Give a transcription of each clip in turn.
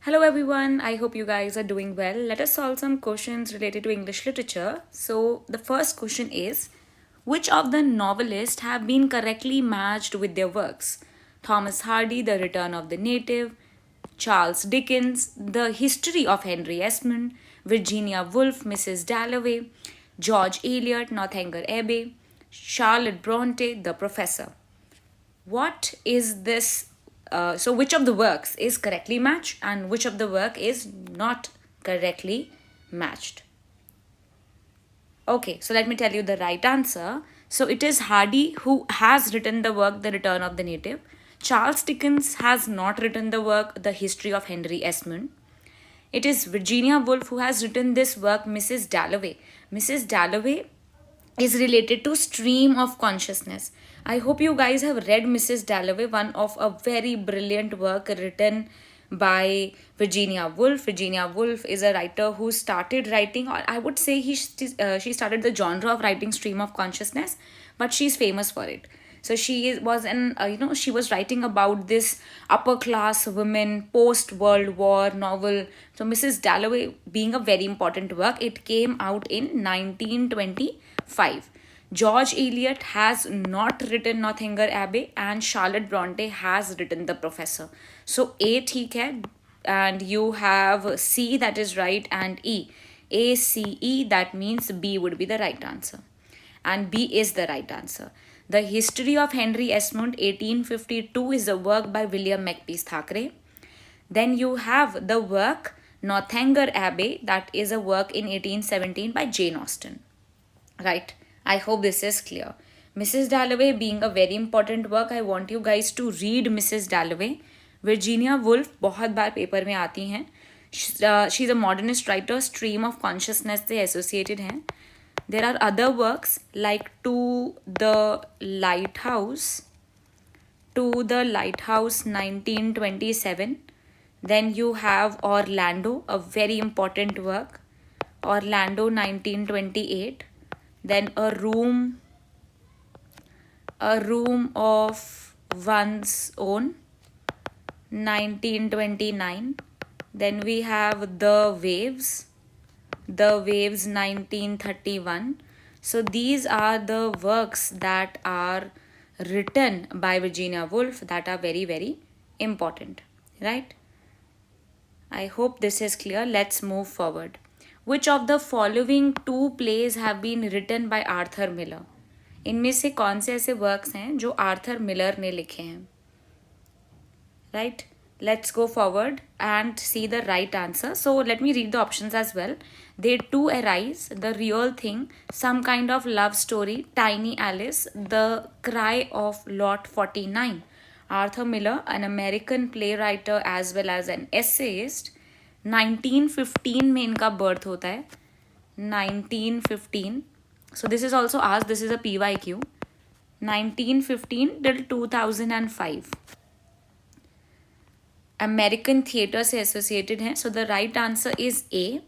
Hello everyone, I hope you guys are doing well. Let us solve some questions related to English literature. So, the first question is, which of the novelists have been correctly matched with their works? Thomas Hardy, The Return of the Native, Charles Dickens, The History of Henry Esmond, Virginia Woolf, Mrs. Dalloway, George Eliot, Northanger Abbey, Charlotte Bronte, The Professor. What is this? So, which of the works is correctly matched and which of the work is not correctly matched? Okay, so let me tell you the right answer. So, it is Hardy who has written the work The Return of the Native. Charles Dickens has not written the work The History of Henry Esmond. It is Virginia Woolf who has written this work Mrs. Dalloway. Mrs. Dalloway is related to stream of consciousness. I hope you guys have read Mrs. Dalloway, one of a very brilliant work written by Virginia Woolf. Virginia Woolf is a writer who started writing, or I would say she started the genre of writing stream of consciousness, but she's famous for it. So she was writing about this upper class women post World War novel. So Mrs. Dalloway being a very important work, it came out in 1925. George Eliot has not written Northanger Abbey and Charlotte Bronte has written The Professor. So A ठीक है, and you have C that is right and E. A, C, E, that means B would be the right answer. And B is the right answer. The History of Henry Esmond 1852 is a work by William Makepeace Thackeray. Then you have the work Northanger Abbey, that is a work in 1817 by Jane Austen. Right? I hope this is clear. Mrs. Dalloway being a very important work, I want you guys to read Mrs. Dalloway. Virginia Woolf बहुत बार paper में आती हैं. She's a modernist writer, stream of consciousness से associated हैं. There are other works like To the Lighthouse 1927. Then you have Orlando, a very important work, Orlando 1928. Then A Room of One's Own 1929. Then we have The Waves 1931. So these are the works that are written by Virginia Woolf that are very, very important, right? I hope this is clear. Let's move forward. Which of the following two plays have been written by Arthur Miller? इनमें से कौन से ऐसे works हैं जो Arthur Miller ने लिखे हैं? Right? Let's go forward and see the right answer. So let me read the options as well. They Two Arise, The Real Thing, Some Kind of Love Story, Tiny Alice, The Cry of Lot 49. Arthur Miller, an American playwright as well as an essayist. 1915 में इनका birth होता है. 1915. So this is also asked, this is a PYQ. 1915 till 2005. American theatre से associated हैं. So the right answer is A.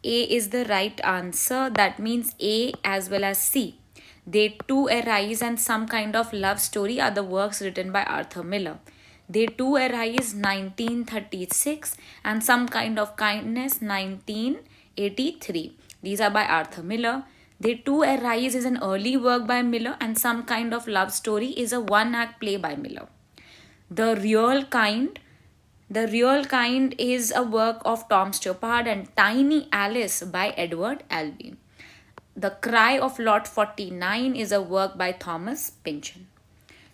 A is the right answer. That means A as well as C. They Two Arise and Some Kind of Love Story are the works written by Arthur Miller. They Two Arise 1936 and Some Kind of Kindness 1983. These are by Arthur Miller. They Two Arise is an early work by Miller and Some Kind of Love Story is a one-act play by Miller. The Real Kind is a work of Tom Stoppard and Tiny Alice by Edward Albee. The Cry of Lot 49 is a work by Thomas Pynchon.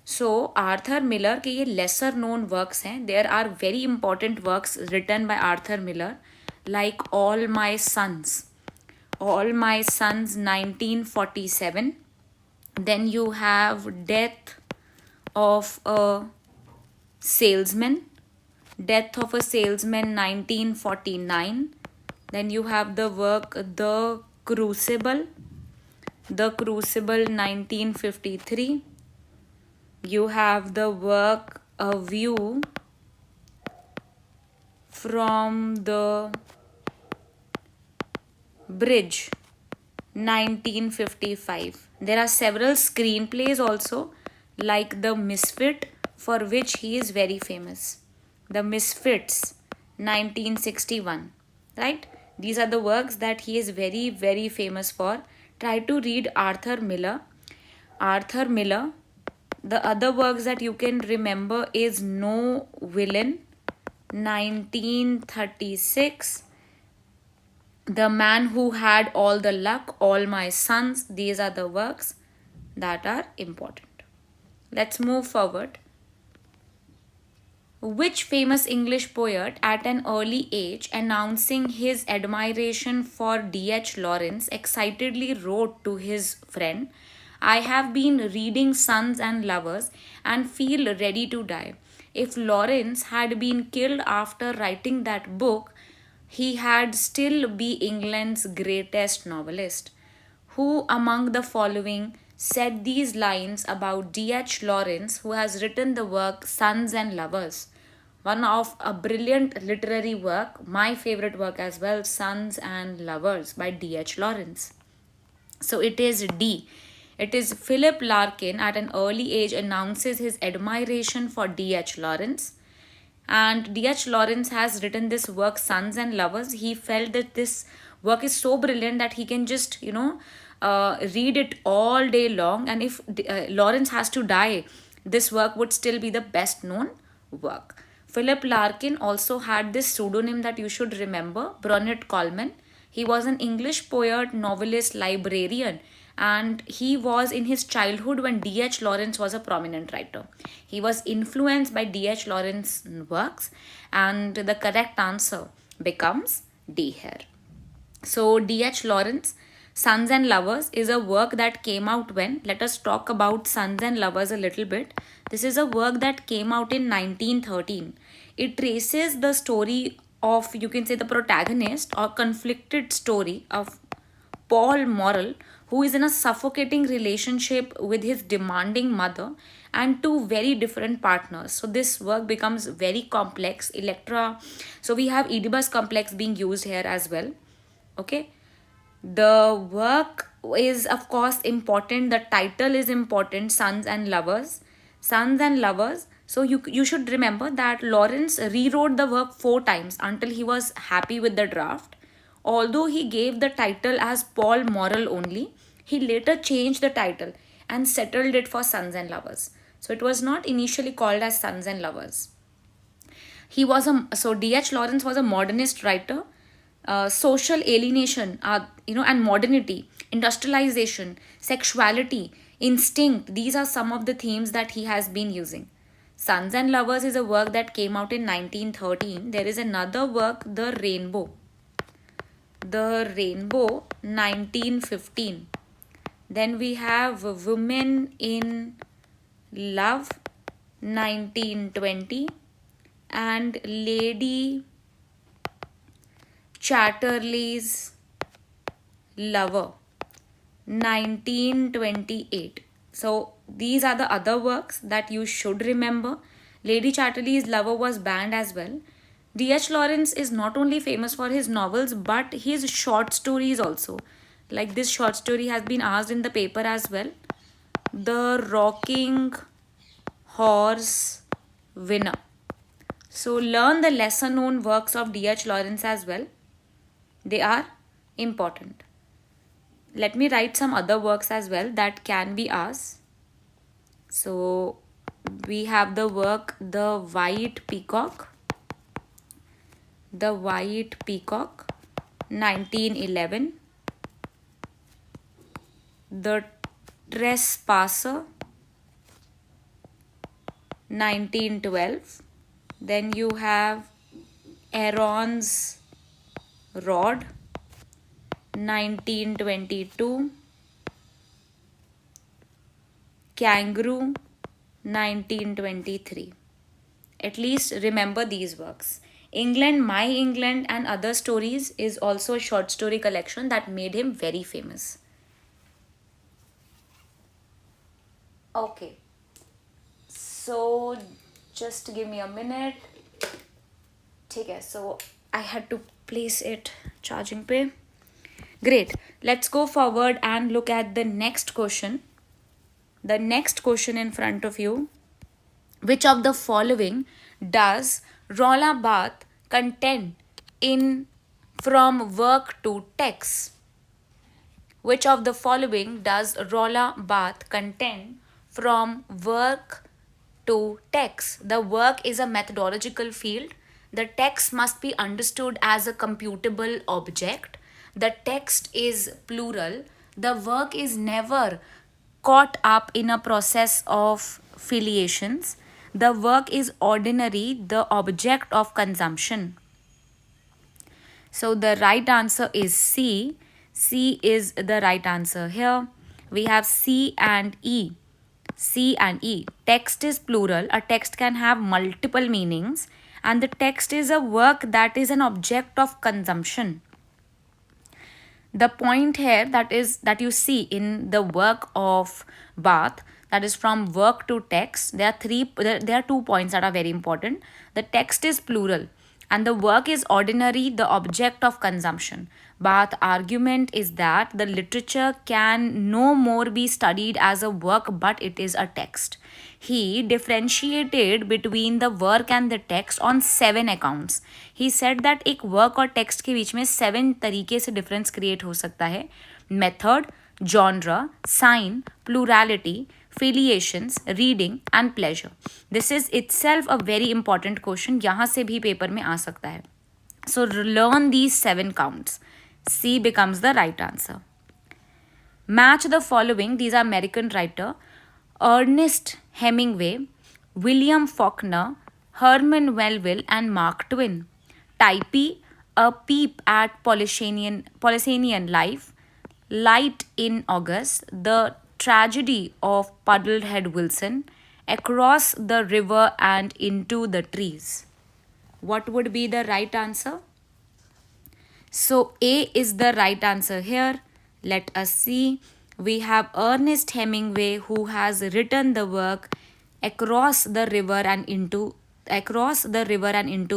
So, Arthur Miller के ये lesser known works हैं. There are very important works written by Arthur Miller like All My Sons 1947. Then you have Death of a Salesman 1949. Then you have the work The Crucible 1953. You have the work A View from the Bridge 1955. There are several screenplays also like The Misfit, for which he is very famous. The Misfits 1961. Right? These are the works that he is very, very famous for. Try to read Arthur Miller. Arthur Miller. The other works that you can remember is No Villain, 1936. The Man Who Had All the Luck, All My Sons. These are the works that are important. Let's move forward. Which famous English poet at an early age, announcing his admiration for D.H. Lawrence, excitedly wrote to his friend, I have been reading Sons and Lovers and feel ready to die. If Lawrence had been killed after writing that book, he had still be England's greatest novelist. Who among the following said these lines about D.H. Lawrence, who has written the work Sons and Lovers? One of a brilliant literary work, my favorite work as well, Sons and Lovers by D.H. Lawrence. So it is D. It is Philip Larkin at an early age announces his admiration for D.H. Lawrence. And D.H. Lawrence has written this work, Sons and Lovers. He felt that this work is so brilliant that he can just, read it all day long. And if Lawrence has to die, this work would still be the best known work. Philip Larkin also had this pseudonym that you should remember, Brunett Coleman. He was an English poet, novelist, librarian, and he was in his childhood when D.H. Lawrence was a prominent writer. He was influenced by D.H. Lawrence's works, and the correct answer becomes D here. So, D.H. Lawrence, Sons and Lovers is a work that came out when, let us talk about Sons and Lovers a little bit. This is a work that came out in 1913. It traces the story of, you can say, the protagonist or conflicted story of Paul Morrell, who is in a suffocating relationship with his demanding mother and two very different partners. So this work becomes very complex. Electra, so we have Oedipus complex being used here as well. Okay. The work is of course important. The title is important, Sons and Lovers. Sons and Lovers. So you should remember that Lawrence rewrote the work 4 times until he was happy with the draft. Although he gave the title as Paul Morrell only, he later changed the title and settled it for Sons and Lovers. So it was not initially called as Sons and Lovers. D.H. Lawrence was a modernist writer. Social alienation, and modernity, industrialization, sexuality, instinct. These are some of the themes that he has been using. Sons and Lovers is a work that came out in 1913. There is another work, The Rainbow. The Rainbow, 1915. Then we have Women in Love, 1920. And Lady Chatterley's Lover, 1928. So these are the other works that you should remember. Lady Chatterley's Lover was banned as well. D.H. Lawrence is not only famous for his novels but his short stories also. Like this short story has been asked in the paper as well. The Rocking Horse Winner. So learn the lesser known works of D.H. Lawrence as well. They are important. Let me write some other works as well that can be asked. So we have the work The White Peacock. The White Peacock, 1911. The Trespasser, 1912. Then you have Aaron's Rod, 1922. Kangaroo, 1923. At least remember these works. England, My England and Other Stories is also a short story collection that made him very famous. Okay. So just give me a minute. Okay, so I had to place it charging pe. Great. Let's go forward and look at the next question. The next question in front of you. Which of the following does Rolla Barthes content in from work to text? Which of the following does Rolla Bath contain from work to text? The work is a methodological field. The text must be understood as a computable object. The text is plural. The work is never caught up in a process of filiations. The work is ordinary, the object of consumption. So the right answer is C. C is the right answer here. We have C and E. C and E. Text is plural. A text can have multiple meanings, and the text is a work that is an object of consumption. The point here that you see in the work of Bath, that is from work to text, there are 2 points that are very important. The text is plural and the work is ordinary, the object of consumption. Bath's argument is that the literature can no more be studied as a work, but it is a text. He differentiated between the work and the text on 7 accounts. He said that एक work और text के बीच में 7 तरीके से difference create हो सकता है. Method, genre, sign, plurality, filiations, reading and pleasure. This is itself a very important question. यहाँ से भी पेपर में आ सकता है. So learn these 7 counts. C becomes the right answer. Match the following. These are American writer. Ernest Hemingway, William Faulkner, Herman Melville and Mark Twain. Typee, A Peep at Polycenian Life, Light in August, The Tragedy of Puddlehead Wilson, Across the River and Into the Trees. What would be the right answer? So A is the right answer here. Let us see. We have Ernest Hemingway, who has written the work Across the River and Into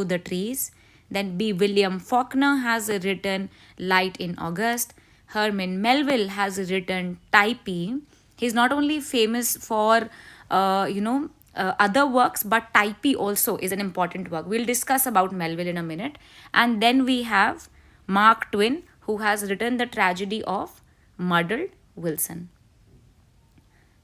the Trees. Then B. William Faulkner has written Light in August. Herman Melville has written Typee. He's not only famous for other works, but Typee also is an important work. We'll discuss about Melville in a minute. And then we have Mark Twain, who has written The Tragedy of Muddled Wilson.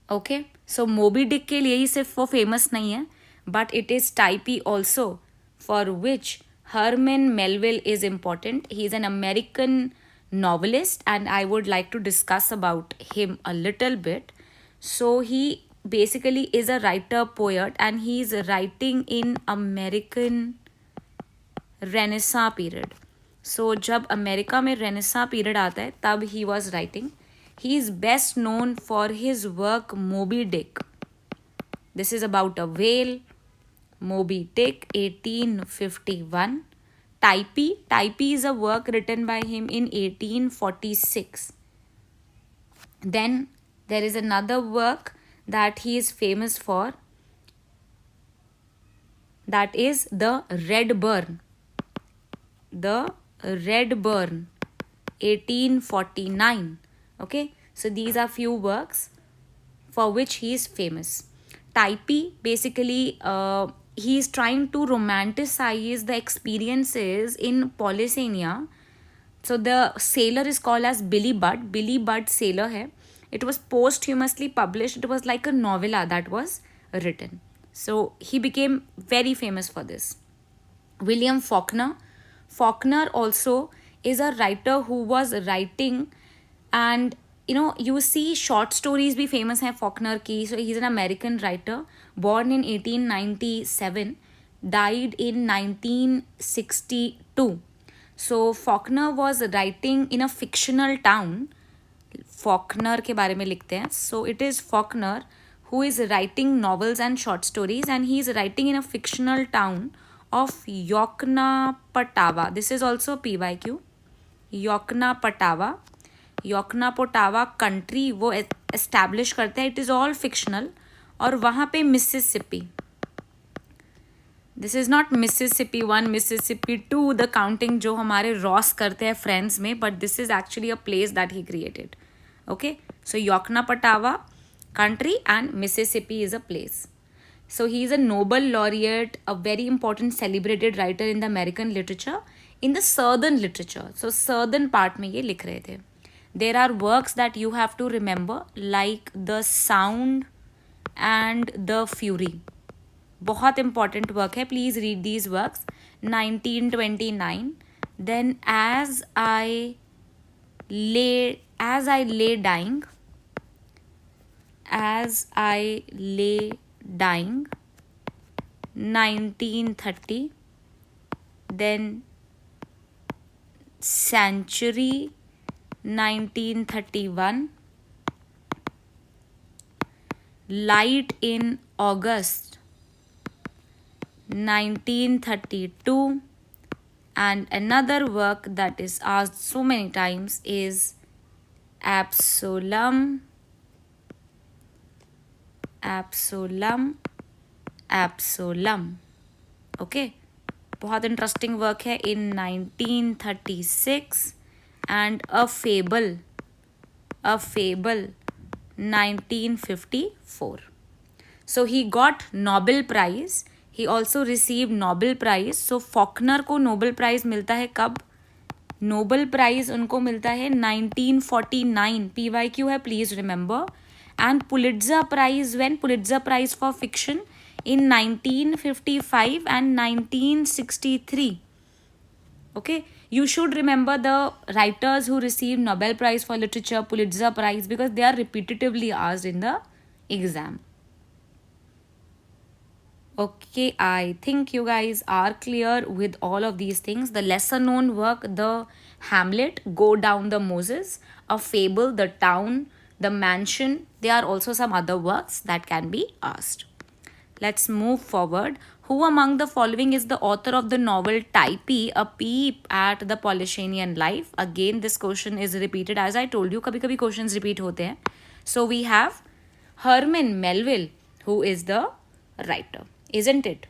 Okay, so Moby Dick के लिए ही सिर्फ वो famous नहीं है, but it is Typee also, for which Herman Melville is important. He is an American novelist and I would like to discuss about him a little bit. So he basically is a writer poet and he is writing in American Renaissance period. So जब America में Renaissance period आता है तब he was writing. He is best known for his work Moby Dick. This is about a whale. Moby Dick, 1851. Typee is a work written by him in 1846. Then there is another work that he is famous for. That is The Red Burn. The Red Burn, 1849. Okay, so these are few works for which he is famous. Typee, basically, he is trying to romanticize the experiences in Polycenia. So the sailor is called as Billy Budd. Billy Budd sailor hai. It was posthumously published. It was like a novella that was written. So he became very famous for this. William Faulkner. Faulkner also is a writer who was writing, and you see short stories be famous hai Faulkner ki. So he's an American writer, born in 1897, died in 1962. So Faulkner was writing in a fictional town. Faulkner के बारे में लिखते हैं. So it is Faulkner who is writing novels and short stories, and he is writing in a fictional town of Yoknapatawpha. This is also PYQ. Yoknapatawpha country वो establish करते हैं. It is all fictional. और वहाँ पे Mississippi. This is not Mississippi 1, Mississippi 2, the counting जो हमारे Ross करते हैं फ्रेंड्स में, but this is actually a place that he created. Okay, so Yoknapatawpha country and Mississippi is a place. So he is a Nobel laureate, a very important celebrated writer in the American literature, in the southern literature. So southern part में ये लिख रहे थे. There are works that you have to remember like The Sound and The Fury. बहुत important work है. Please read these works. 1929. Then As I Lay Dying. As I Lay Dying, 1930. Then Sanctuary, 1931. Light in August, 1932. And another work that is asked so many times is Absalom. Okay, बहुत interesting work है. In 1936. And A Fable, 1954. So he got Nobel Prize. He also received Nobel Prize. So Faulkner को Nobel Prize मिलता है कब? Nobel Prize उनको मिलता है 1949. PYQ है, please remember. And Pulitzer Prize, when? Pulitzer Prize for Fiction in 1955 and 1963. Okay, you should remember the writers who received Nobel Prize for Literature, Pulitzer Prize, because they are repetitively asked in the exam. Okay, I think you guys are clear with all of these things. The lesser known work, The Hamlet, Go Down the Moses, A Fable, The Town, The Mansion. There are also some other works that can be asked. Let's move forward. Who among the following is the author of the novel Typee, A Peep at the Polynesian Life? Again, this question is repeated. As I told you, कभी-कभी questions repeat होते हैं. So we have Herman Melville, who is the writer, isn't it?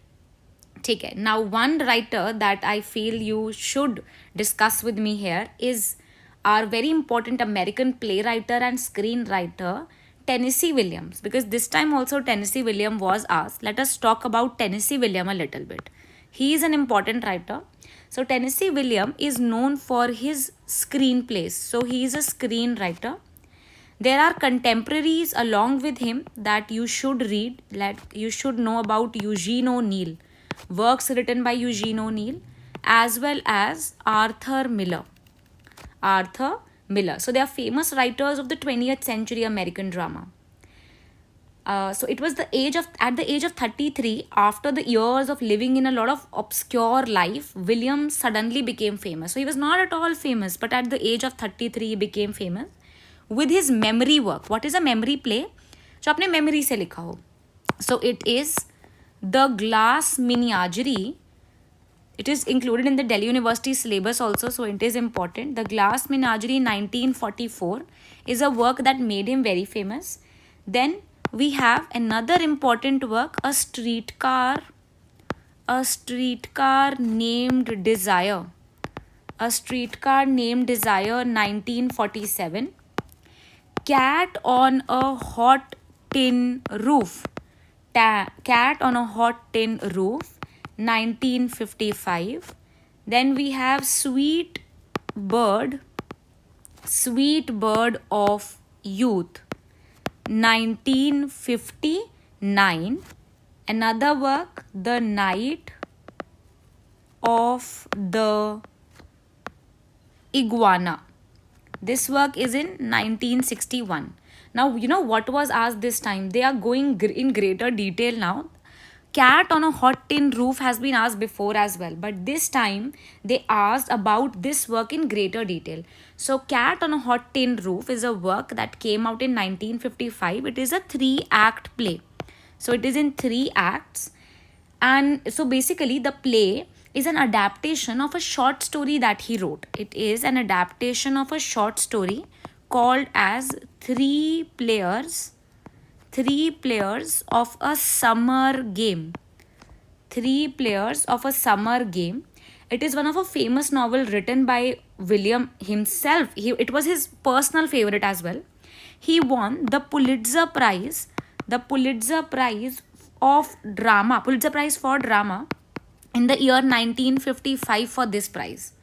ठीक है. Now one writer that I feel you should discuss with me here is our very important American playwright and screenwriter, Tennessee Williams, because this time also Tennessee Williams was asked. Let us talk about Tennessee Williams a little bit. He is an important writer. So Tennessee Williams is known for his screenplays. So he is a screenwriter. There are contemporaries along with him that you should read. Like you should know about Eugene O'Neill, works written by Eugene O'Neill, as well as Arthur Miller. So they are famous writers of the 20th century American drama. So it was at the age of 33, after the years of living in a lot of obscure life, Williams suddenly became famous. So he was not at all famous, but at the age of 33 he became famous with his memory work. What is a memory play? जो आपने memory से लिखा हो. So it is The Glass Menagerie. It is included in the Delhi University syllabus also, so it is important. The Glass Menagerie 1944 is a work that made him very famous. Then we have another important work, A Streetcar Named Desire. A Streetcar Named Desire 1947. Cat on a Hot Tin Roof. Cat on a Hot Tin Roof, 1955. Then we have Sweet Bird of Youth, 1959. Another work, The Night of the Iguana. This work is in 1961. Now, you know what was asked this time? They are going in greater detail now. Cat on a Hot Tin Roof has been asked before as well, but this time they asked about this work in greater detail. So Cat on a Hot Tin Roof is a work that came out in 1955. It is a 3-act play. So it is in 3 acts. And so basically the play is an adaptation of a short story that he wrote. It is an adaptation of a short story called as Three Players of a Summer Game. 3 Players of a Summer Game. It is one of a famous novel written by William himself. It was his personal favorite as well. He won the Pulitzer Prize of drama, Pulitzer Prize for drama in the year 1955 for this prize.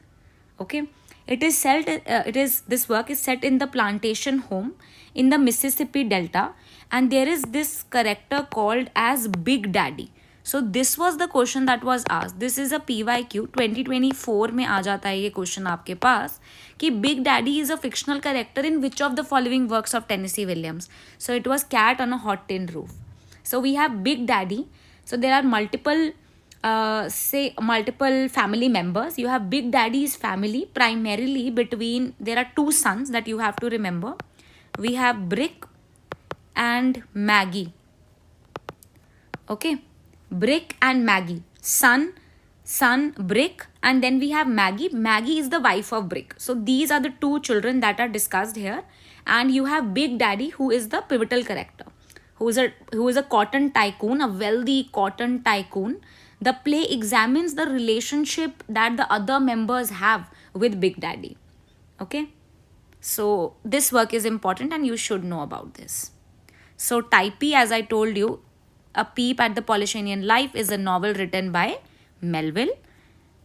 Okay, this work is set in the plantation home in the Mississippi Delta, and there is this character called as Big Daddy. So this was the question that was asked. This is a PYQ 2024 में आ जाता है ये question आपके पास कि Big Daddy is a fictional character in which of the following works of Tennessee Williams. So it was Cat on a Hot Tin Roof. So we have Big Daddy. So there are multiple family members. You have Big Daddy's family primarily between, there are two sons that you have to remember. We have Brick and Maggie. Okay, Brick and Maggie. Son, Brick, and then we have Maggie. Maggie is the wife of Brick. So these are the two children that are discussed here. And you have Big Daddy, who is the pivotal character, who is a cotton tycoon, a wealthy cotton tycoon. The play examines the relationship that the other members have with Big Daddy. Okay, so this work is important and you should know about this. So Typee, as I told you, A Peep at the Polynesian Life is a novel written by Melville,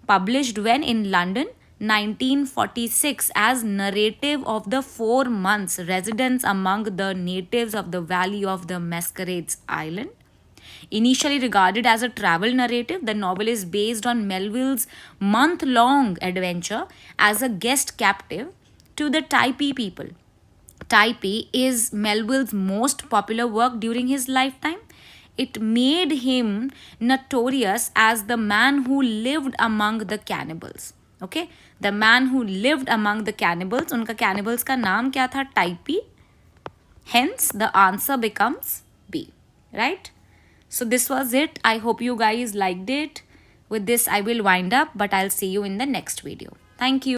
published when in London 1946 as narrative of the 4 months residence among the natives of the Valley of the Masquerades Island. Initially regarded as a travel narrative, the novel is based on Melville's month-long adventure as a guest captive to the Typee people. Typee is Melville's most popular work during his lifetime. It made him notorious as the man who lived among the cannibals. Okay, the man who lived among the cannibals. उनका cannibals का नाम क्या था? Typee. Hence, the answer becomes B. Right? So this was it. I hope you guys liked it. With this, I will wind up, but I'll see you in the next video. Thank you.